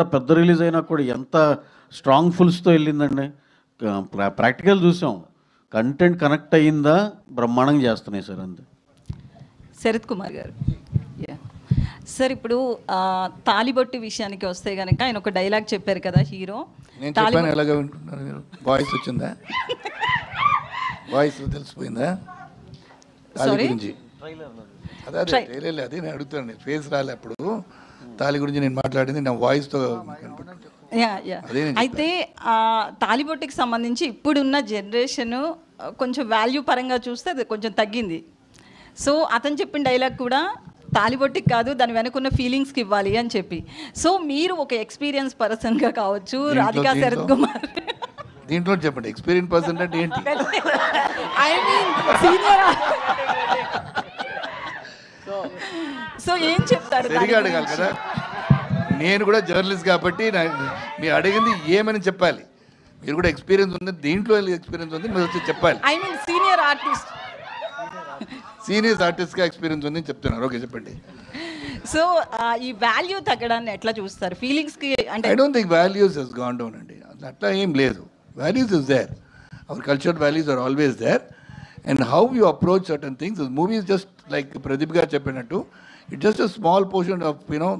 పెద్ద రిలీజ్ అయినా కూడా ఎంత స్ట్రాంగ్ ఫుల్స్తో వెళ్ళిందండి. ప్రాక్టికల్ చూసాం, కంటెంట్ కనెక్ట్ అయ్యిందా బ్రహ్మాండంగా చేస్తున్నాయి సార్. అంతే. శరత్ కుమార్ గారు. సార్ ఇప్పుడు తాలిబొట్టు విషయానికి వస్తే కనుక ఆయన ఒక డైలాగ్ చెప్పారు కదా హీరో. వాయిస్ వచ్చిందా? వాయిస్ తెలిసిపోయిందా? అదే నేను అడుగుతాను, ఫేస్ రాలే అప్పుడు. తాలి గురించి నేను మాట్లాడింది నా వాయిస్తో. అయితే తాలిబొట్టుకి సంబంధించి ఇప్పుడున్న జనరేషన్ కొంచెం వాల్యూ పరంగా చూస్తే అది కొంచెం తగ్గింది. సో అతను చెప్పిన డైలాగ్ కూడా తాలిబొట్టుకి కాదు, దాని వెనుకున్న ఫీలింగ్స్కి ఇవ్వాలి అని చెప్పి. సో మీరు ఒక ఎక్స్పీరియన్స్ పర్సన్గా కావచ్చు, రాధికా శరత్ కుమార్ దీంట్లో చెప్పండి ఎక్స్పీరియన్స్ పర్సన్ అంటే ఏంటి? I mean senior. సో ఏం చెప్తారు? సరిగా అడగాలి కదా, నేను కూడా జర్నలిస్ట్ కాబట్టి మీరు అడిగింది ఏమని చెప్పాలి. మీరు కూడా ఎక్స్పీరియన్స్ ఉంది, దీంట్లో ఎక్స్పీరియన్స్ ఉంది, మీరు వచ్చి చెప్పాలి. I mean senior artist, senior ఆర్టిస్ట్గా ఎక్స్పీరియన్స్ ఉంది అని చెప్తున్నారు. ఓకే, చెప్పండి. సో ఈ వాల్యూ తగ్గడాన్ని ఎట్లా చూస్తారు ఫీలింగ్స్కి? అంటే I don't think values has gone down అండి, అట్లా ఏం లేదు. Values is there, our culture values are always there. And how you approach certain things, movie is just like Pradeep garu చెప్పినట్టు, it's just a small portion of,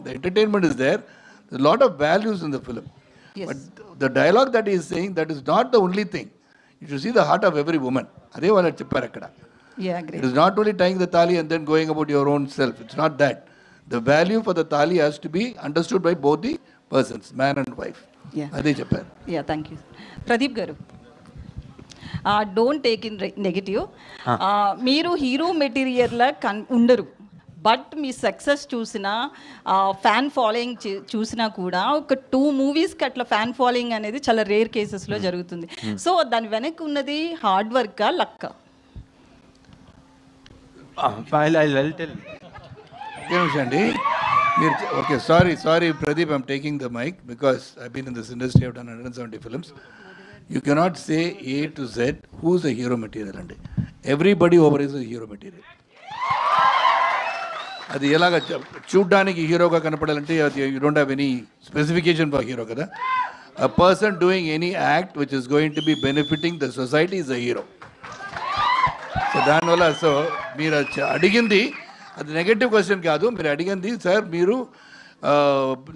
the entertainment is there. There's a lot of values in the film. Yes. But the dialogue that he is saying, that is not the only thing. You should see the heart of every woman. Adhe vaalla chepparu akkada. Yeah, great. It is not only tying the thali and then going about your own self. It's not that. The value for the thali has to be understood by both the persons, man and wife. Yeah. Adhe chepparu. Yeah, thank you. Pradeep garu, don't take in negative. మీరు hero మెటీరియల్లా ఉండరు, but me success చూసినా fan following చూసినా కూడా ఒక 2 మూవీస్కి అట్లా fan following అనేది చాలా రేర్ కేసెస్లో జరుగుతుంది. సో దాని వెనక్కి ఉన్నది హార్డ్ వర్కా, లక్కా? అండి మీరు okay, sorry Pradeep, I'm taking the mic because I been in this industry, I done 170 films. You cannot say A to Z who's a hero material అండి. Everybody over is a hero material. అది ఎలాగ చూడ్డానికి హీరోగా కనపడాలంటే you don't have any specification for hero కదా. A person doing any act which is going to be benefiting the society is a hero. So దానివల్ల మీరు అడిగింది అది నెగటివ్ క్వశ్చన్ కాదు. మీరు అడిగింది, సార్ మీరు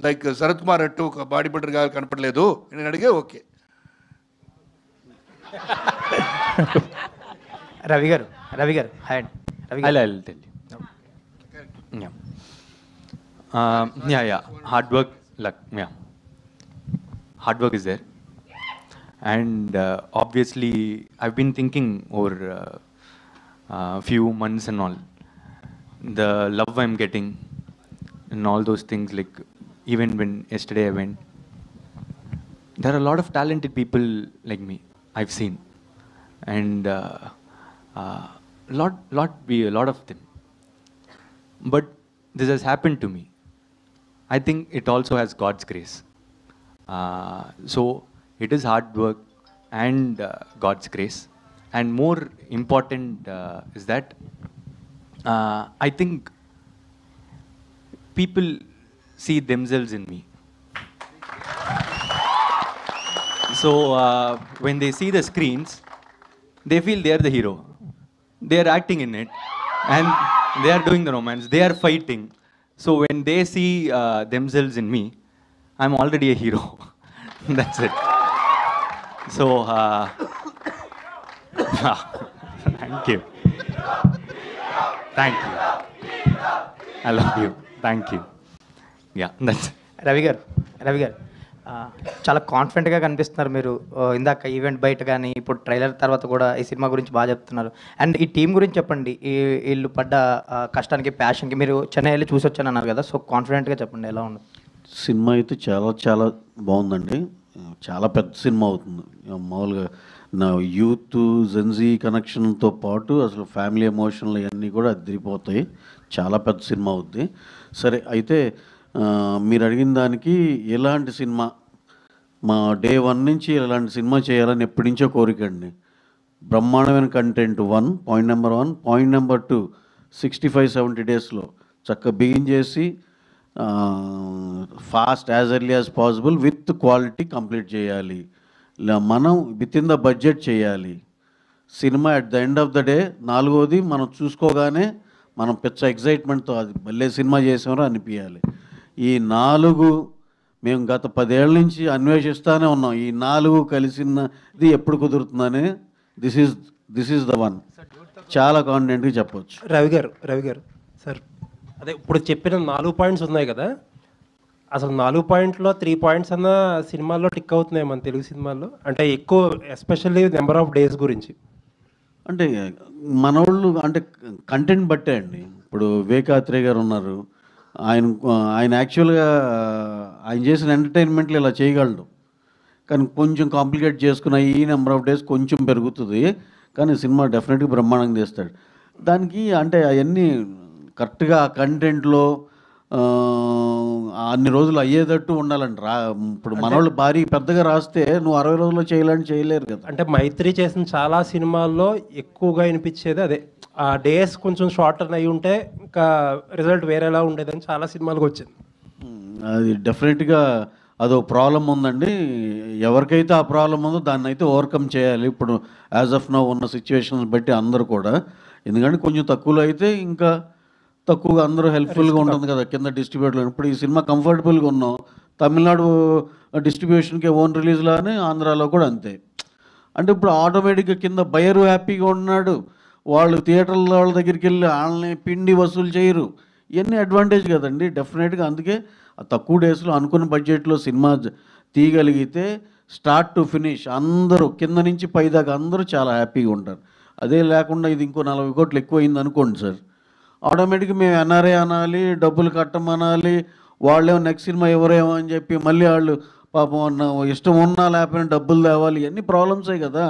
లైక్ శరత్ కుమార్ అట్టు ఒక బాడీ బిల్డర్గా కనపడలేదు నేను అడిగే. ఓకే రవి గారు hi Ravi. Yeah. Hard work, luck. Yeah. Hard work is there. And obviously, I've been thinking over few months and all, the love I'm getting and all those things, like even when yesterday I went, there are a lot of talented people like me, I've seen. And a lot of them. But this has happened to me. I think it also has God's grace. So it is hard work and God's grace. And more important is that I think people see themselves in me. So when they see the screens, they feel they are the hero. They are acting in it. And they are doing the romance, they are fighting. So when they see themselves in me, I'm already a hero. That's it. So thank you. I love you. Thank you. Yeah, that's it. Ravi గారు చాలా కాన్ఫిడెంట్గా కనిపిస్తున్నారు మీరు. ఇందాక event బయట కానీ ఇప్పుడు trailer తర్వాత కూడా ఈ సినిమా గురించి బాగా చెప్తున్నారు. అండ్ ఈ టీం గురించి చెప్పండి, వీళ్ళు పడ్డ కష్టానికి ప్యాషన్కి. మీరు చెన్నై వెళ్ళి చూసి వచ్చాను అన్నారు కదా, సో కాన్ఫిడెంట్గా చెప్పండి ఎలా ఉంది సినిమా. అయితే చాలా బాగుందండి, చాలా పెద్ద సినిమా అవుతుంది. మామూలుగా నా యూత్ జెన్జీ కనెక్షన్తో పాటు అసలు ఫ్యామిలీ ఎమోషన్లు ఇవన్నీ కూడా అదిరిపోతాయి. చాలా పెద్ద సినిమా అవుద్ది. సరే, అయితే మీరు అడిగిన దానికి ఎలాంటి సినిమా, మా డే 1 నుంచి ఇలాంటి సినిమా చేయాలని ఎప్పటి నుంచో కోరిక అండి. బ్రహ్మాండమైన content point number 1. Point number 2, 65-70 డేస్లో చక్కగా బిగిన్ చేసి fast as early as possible with quality complete చేయాలి. మనం విత్ ఇన్ ద బడ్జెట్ చేయాలి. Cinema at the end of the day నాలుగోది మనం చూసుకోగానే మనం పిచ్చ ఎగ్జైట్మెంట్తో అది మళ్ళీ సినిమా చేసామో అనిపించాలి. ఈ 4 మేము గత 10 ఏళ్ళ నుంచి అన్వేషిస్తూనే ఉన్నాం. ఈ 4 కలిసినది ఎప్పుడు కుదురుతుందని దిస్ ఈజ్ ద వన్. చాలా కాన్ఫిడెంట్గా చెప్పవచ్చు. రవి గారు సార్, అదే ఇప్పుడు చెప్పిన 4 పాయింట్స్ ఉన్నాయి కదా, అసలు 4 పాయింట్లో 3 పాయింట్స్ అన్న సినిమాల్లో టిక్ అవుతున్నాయి మన తెలుగు సినిమాల్లో, అంటే ఎక్కువ ఎస్పెషల్లీ నెంబర్ ఆఫ్ డేస్ గురించి. అంటే మనోళ్ళు అంటే కంటెంట్ బట్టే అండి. ఇప్పుడు వివేకాత్రేయ గారు ఉన్నారు, ఆయన యాక్చువల్గా ఆయన చేసిన ఎంటర్టైన్మెంట్లు ఇలా చేయగలడు, కానీ కొంచెం కాంప్లికేట్ చేసుకున్న ఈ నెంబర్ ఆఫ్ డేస్ కొంచెం పెరుగుతుంది, కానీ సినిమా డెఫినెట్గా బ్రహ్మాండంగా తీస్తాడు. దానికి అంటే అవన్నీ కరెక్ట్గా ఆ కంటెంట్లో అన్ని రోజులు అయ్యేటట్టు ఉండాలండి. ఇప్పుడు మనోళ్ళు భారీ పెద్దగా రాస్తే నువ్వు 60 రోజుల్లో చేయలేరు కదా. అంటే మైత్రి చేసిన చాలా సినిమాల్లో ఎక్కువగా వినిపించేది అదే, ఆ డేస్ కొంచెం షార్టర్ అయి ఉంటే ఇంకా రిజల్ట్ వేరేలా ఉండేదని చాలా సినిమాలకు వచ్చింది. అది డెఫినెట్గా అదో ప్రాబ్లం ఉందండి. ఎవరికైతే ఆ ప్రాబ్లం ఉందో దాన్ని అయితే ఓవర్కమ్ చేయాలి. ఇప్పుడు యాజ్ ఆఫ్ నౌ ఉన్న సిచ్యువేషన్స్ బట్టి అందరూ కూడా, ఎందుకంటే కొంచెం తక్కువలో అయితే ఇంకా తక్కువగా అందరూ హెల్ప్ఫుల్గా ఉంటుంది కదా కింద డిస్ట్రిబ్యూటర్లు. ఇప్పుడు ఈ సినిమా కంఫర్టబుల్గా ఉన్నాం, తమిళనాడు డిస్ట్రిబ్యూషన్కి ఓన్ రిలీజ్లానే ఆంధ్రాలో కూడా అంతే. అంటే ఇప్పుడు ఆటోమేటిక్గా కింద బయరు హ్యాపీగా ఉన్నాడు, వాళ్ళు థియేటర్ల వాళ్ళ దగ్గరికి వెళ్ళి వాళ్ళని పిండి వసూలు చేయరు. ఇవన్నీ అడ్వాంటేజ్ కదండి డెఫినెట్గా. అందుకే ఆ తక్కువ డేస్లో అనుకున్న బడ్జెట్లో సినిమా తీయగలిగితే స్టార్ట్ టు ఫినిష్ అందరూ కింద నుంచి పైదాకా అందరూ చాలా హ్యాపీగా ఉంటారు. అదే లేకుండా ఇది ఇంకో 40 కోట్లు ఎక్కువైంది అనుకోండి సార్, ఆటోమేటిక్గా మేము ఎన్ఆర్ఏ అనాలి, డబ్బులు కట్టమనాలి, వాళ్ళేమో నెక్స్ట్ సినిమా ఎవరేమో అని చెప్పి మళ్ళీ వాళ్ళు పాపం ఇష్టం ఉన్నా లేకపోయినా డబ్బులు తేవాలి, ఇవన్నీ ప్రాబ్లమ్సే కదా.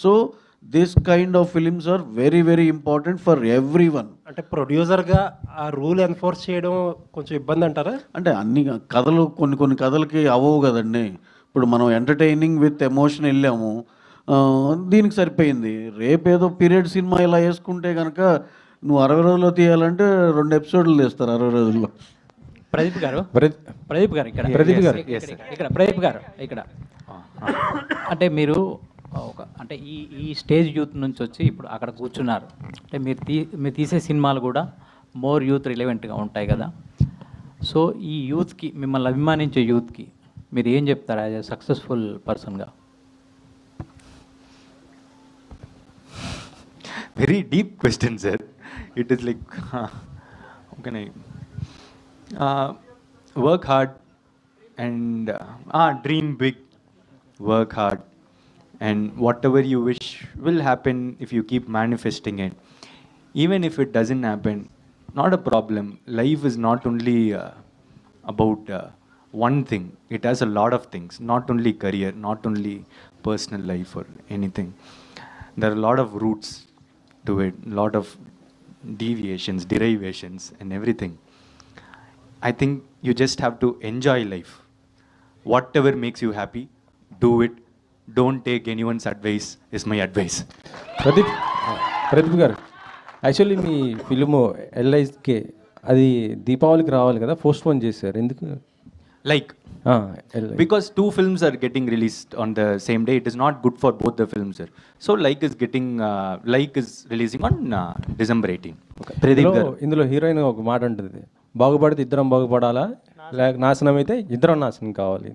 So this kind of films are very very important for everyone. అంటే ప్రొడ్యూసర్గా ఆ రూల్ ఎన్ఫోర్స్ చేయడం కొంచెం ఇబ్బంది అంటారా? అంటే అన్ని కథలు కొన్ని కథలకి అవ్వవు కదండి. ఇప్పుడు మనం ఎంటర్టైనింగ్ విత్ ఎమోషన్ వెళ్ళాము, దీనికి సరిపోయింది. రేపేదో పీరియడ్ సినిమా ఇలా వేసుకుంటే కనుక నువ్వు 60 రోజుల్లో తీయాలంటే 2 ఎపిసోడ్లు తీస్తారు 60 రోజుల్లో. ప్రదీప్ గారు ఇక్కడ అంటే మీరు అంటే ఈ స్టేజ్ యూత్ నుంచి వచ్చి ఇప్పుడు అక్కడ కూర్చున్నారు అంటే మీరు తీసే సినిమాలు కూడా మోర్ యూత్ రిలవెంట్గా ఉంటాయి కదా. సో ఈ యూత్కి, మిమ్మల్ని అభిమానించే యూత్కి మీరు ఏం చెప్తారు యాజ్ ఎ సక్సెస్ఫుల్ పర్సన్గా? Very deep question, sir. It is like, how can I work hard and dream big, work hard, and whatever you wish will happen if you keep manifesting it. Even if it doesn't happen, not a problem. Life is not only about one thing. It has a lot of things, not only career, not only personal life or anything. There are a lot of roots to it, lot of deviations, derivations and everything. I think you just have to enjoy life. Whatever makes you happy, do it. Don't take anyone's advice is my advice. Pradeep గారు, actually మీ film LIK అది దీపావళికి రావాలి కదా, post phone చేశారు ఎందుకు? Like, because 2 films are getting released on the same day, it is not good for both the films, sir. So like is releasing on December 18. ఇందులో heroine ఒక మాట ఉంటుంది, బాగుపడితే ఇద్దరం బాగుపడాలా, లేక నాశనం అయితే ఇద్దరం నాశనం కావాలి.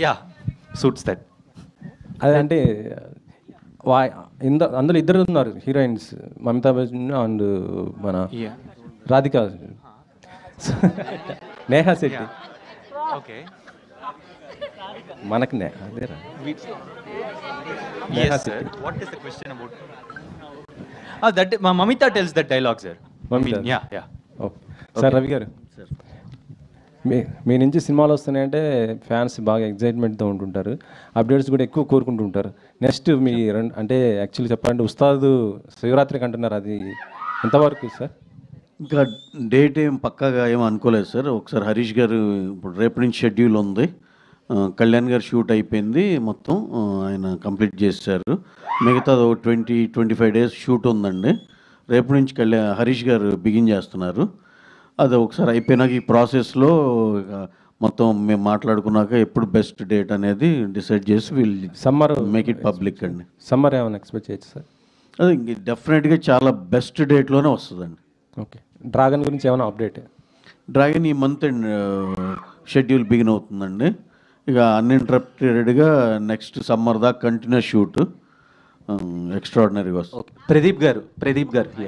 Yeah, suits that. అదంటే అందులో ఇద్దరు ఉన్నారు హీరోయిన్స్, మమతా బచ్చన్ అండ్ మన రాధిక, నేహా శెట్టి. Okay. మనకి అదేరా. Yes, sir. What is the question about? That Mamita tells that dialogue, sir. Mamita. Yeah. Okay sir. Ravi గారు, మీ నుంచి సినిమాలు వస్తున్నాయంటే ఫ్యాన్స్ బాగా ఎగ్జైట్మెంట్తో ఉంటుంటారు, అప్డేట్స్ కూడా ఎక్కువ కోరుకుంటుంటారు. నెక్స్ట్ మీ అంటే యాక్చువల్లీ చెప్పాలంటే ఉస్తాద్ శివరాత్రికి అంటున్నారు, అది ఎంతవరకు సార్? ఇంకా డేట్ ఏం పక్కాగా ఏం అనుకోలేదు సార్. ఒకసారి హరీష్ గారు ఇప్పుడు రేపు నుంచి షెడ్యూల్ ఉంది, కళ్యాణ్ గారు షూట్ అయిపోయింది మొత్తం, ఆయన కంప్లీట్ చేశారు. మిగతా 20-25 డేస్ షూట్ ఉందండి. రేపు నుంచి హరీష్ గారు బిగిన్ చేస్తున్నారు. అది ఒకసారి అయిపోయినాక ఈ ప్రాసెస్లో మొత్తం మేము మాట్లాడుకున్నాక ఎప్పుడు బెస్ట్ డేట్ అనేది డిసైడ్ చేసి వీళ్ళు సమ్మర్ మేక్ ఇట్ పబ్లిక్ అండి. సమ్మర్ ఏమైనా ఎక్స్పెక్ట్ చేయొచ్చు సార్? అది డెఫినెట్గా చాలా బెస్ట్ డేట్లోనే వస్తుందండి. ఓకే. డ్రాగన్ గురించి ఏమైనా అప్డేట్? డ్రాగన్ ఈ మంత్ షెడ్యూల్ బిగిన్ అవుతుందండి. ఇక అన్ఇంటరప్టెడ్గా నెక్స్ట్ సమ్మర్ దాకా కంటిన్యూస్ షూట్ ఎక్స్ట్రాడినరీగా వస్తుంది. Pradeep garu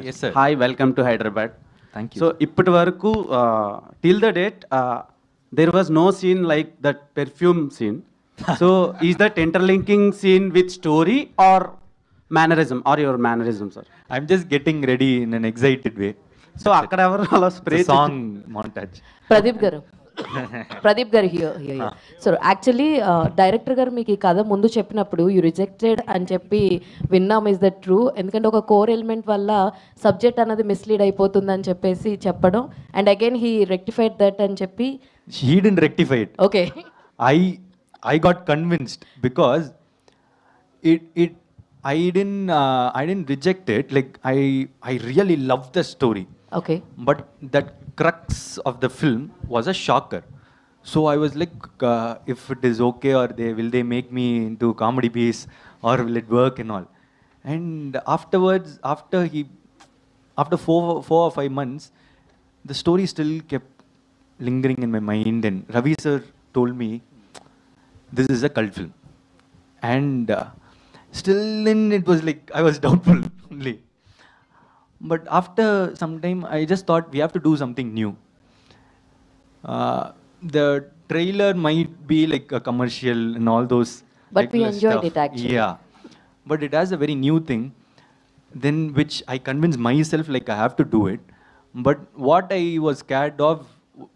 Yes, sir. Hi, welcome to Hyderabad. Thank you. So ఇప్పటి వరకు till the date there was no scene like that perfume scene. So is that interlinking scene with story or mannerism or your mannerism sir? I'm just getting ready in an excited way. So అక్కడ ఎవరు అలా spray The song montage. Pradeep గారు here. So actually director గారు మీకు ఈ కథ ముందు చెప్పినప్పుడు యూ రిజెక్టెడ్ అని చెప్పి విన్నాం. Is that true? ఎందుకంటే ఒక కోర్ ఎలిమెంట్ వల్ల సబ్జెక్ట్ అనేది మిస్లీడ్ అయిపోతుంది అని చెప్పేసి చెప్పడం, and again he rectified that అని చెప్పి. He didn't rectify it. Okay. I got convinced because I didn't reject it. Like I really loved the story. Okay. But that crux of the film was a shocker. So I was like, if it is okay, or will they make me into comedy piece, or will it work and all. And afterwards, after 4 or 5 months, the story still kept lingering in my mind. And Ravi sir told me, this is a cult film. And still then it was like, I was doubtful only. But after some time, I just thought we have to do something new. The trailer might be like a commercial and all those. But we regular enjoyed stuff. it actually. Yeah. But it has a very new thing, then which I convinced myself like I have to do it. But what I was scared of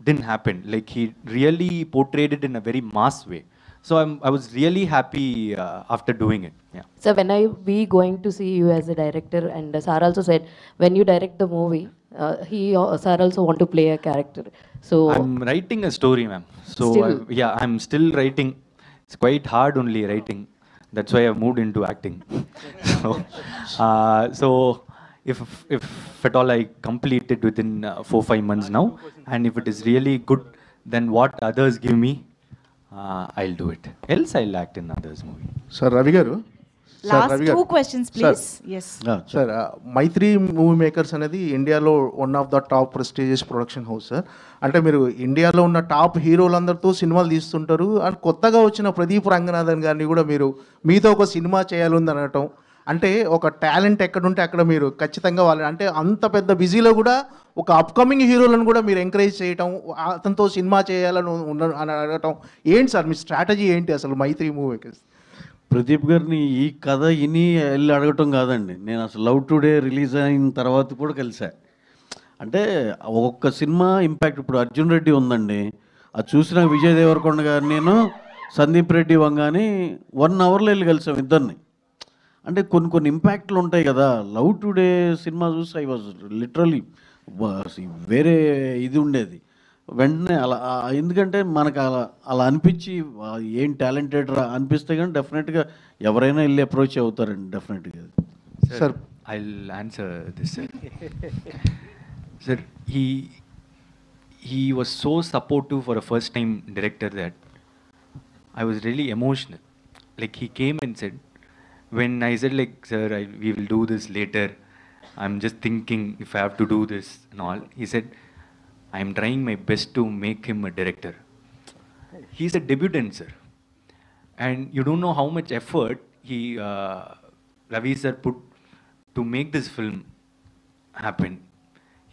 didn't happen. Like he really portrayed it in a very mass way. So I was really happy after doing it. Yeah. So when are we going to see you as a director? And Sir also said when you direct the movie, Sir also want to play a character. So I'm writing a story, ma'am. So Still? I'm still writing. It's quite hard only writing. That's why I've moved into acting. So if at all I complete it within 4-5 months now, and if it is really good, then what others give me, I'll do it. Else I'll act in others' movie. Sir Ravi garu, Last 2 questions, please. Yes. Sir Mythri Movie Makers అనేది ఇండియాలో one of the top prestigious production house sir. అంటే మీరు ఇండియాలో ఉన్న top హీరోలందరితో సినిమాలు తీస్తుంటారు, and కొత్తగా వచ్చిన ప్రదీప్ రంగనాథన్ గారిని కూడా మీరు మీతో ఒక సినిమా చేయాలని అనటం, అంటే ఒక టాలెంట్ ఎక్కడుంటే అక్కడ మీరు ఖచ్చితంగా వాళ్ళని, అంటే అంత పెద్ద బిజీలో కూడా ఒక అప్కమింగ్ హీరోలను కూడా మీరు ఎంకరేజ్ చేయటం, అతనితో సినిమా చేయాలని అని అడగటం, ఏంటి సార్ మీ స్ట్రాటజీ ఏంటి అసలు మైత్రి మూవీ మేకర్స్? ప్రదీప్ గారిని ఈ కథ ఇని వెళ్ళి అడగటం కాదండి, నేను అసలు లవ్ టుడే రిలీజ్ అయిన తర్వాత కూడా కలిసా. అంటే ఒక్క సినిమా ఇంపాక్ట్, ఇప్పుడు అర్జున్ రెడ్డి ఉందండి, అది చూసిన విజయ్ దేవరకొండ గారు నేను సందీప్ రెడ్డి వంగాని 1 అవర్లో వెళ్ళి కలిసాం ఇద్దరిని. అంటే కొన్ని ఇంపాక్ట్లు ఉంటాయి కదా. లవ్ టుడే సినిమా చూసి ఐ వాజ్ లిటరలీ వేరే ఇది ఉండేది వెంటనే అలా. ఎందుకంటే మనకు అలా అనిపించి ఏం టాలెంటెడ్ రా అనిపిస్తే కానీ డెఫినెట్గా ఎవరైనా వెళ్ళి అప్రోచ్ అవుతారండి డెఫినెట్గా. Sir, I'll answer this, sir. Sir, he was so supportive for a first time director that I was really emotional. Like he came and said, when I said like, sir, we will do this later, I'm just thinking if I have to do this and all, he said, I'm trying my best to make him a director. He's a debutant, sir. And you don't know how much effort Ravi sir put to make this film happen.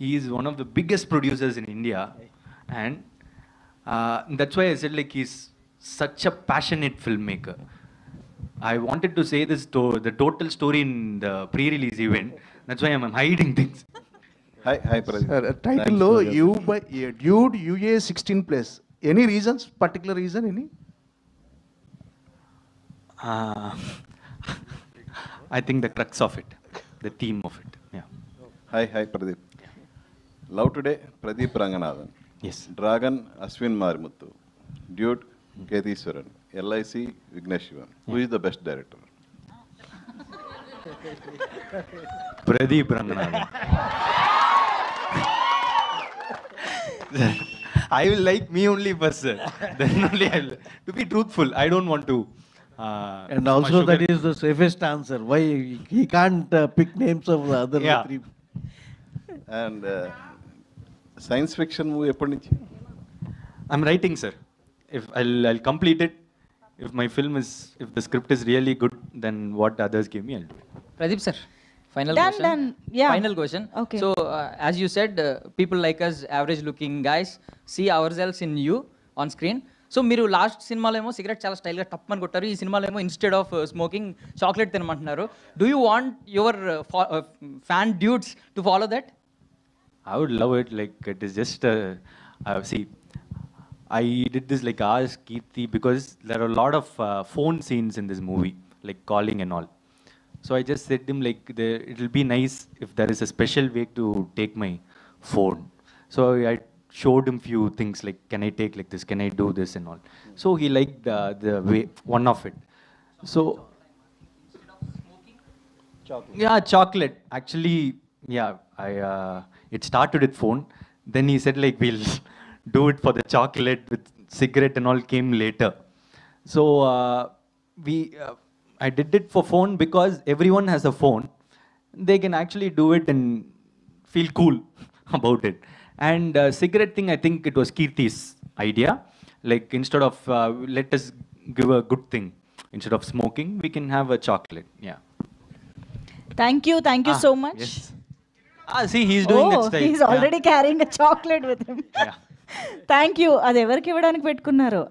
He is one of the biggest producers in India, and that's why I said like he's such a passionate filmmaker. I wanted to say this the total story in the pre-release event. That's why I'm hiding things. Hi, Pradeep. Title you by Dude UA 16+. Any reasons? Particular reason? Any? I think the crux of it, the theme of it. Yeah. Hi, Pradeep. Love Today, Pradeep Ranganathan. Yes. Dragon, Ashwin Marimuthu. Dude, Ketheeswaran, LIC, Vignesh Shivan. Who is the best director? Pradeep Ranganathan. I will like me only first, sir. Then only I'll. To be truthful, I don't want to. And also that is the safest answer. Why he can't pick names of the other Yeah. three? And science fiction movie ఎప్పటి నుంచి? I'm writing, sir. If I'll complete it. If my film is, if the script is really good, then what others give me, I'll do it. Pradeep sir, final Done, question. done. Yeah. Final question. Okay. So, as you said, people like us, average-looking guys, see ourselves in you on screen. So మీరు last సినిమాలో ఏమో cigarette చాలా స్టైల్గా టప్పని కొట్టారు, ఈ సినిమాలో ఏమో instead of smoking chocolate తినమంటున్నారు. Do you want your fan dudes to follow that? I would love it. Like it is just see, I did this like ask Kirti because there are a lot of phone scenes in this movie, like calling and all. So I just said to him like it will be nice if there is a special way to take my phone. So I showed him few things like can I take like this, can I do this and all. So he liked the way one of it. So yeah, chocolate. Actually, yeah, it started with phone. Then he said like we'll do it for the chocolate with cigarette and all came later. So I did it for phone because everyone has a phone. They can actually do it and feel cool about it. And cigarette thing, I think it was Kirti's idea. Like instead of let us give a good thing. Instead of smoking, we can have a chocolate. Yeah. Thank you so much. Yes. See, he's doing that style. He's already carrying a chocolate with him. Yeah. Thank you. అది ఎవరికి ఇవ్వడానికి పెట్టుకున్నారు?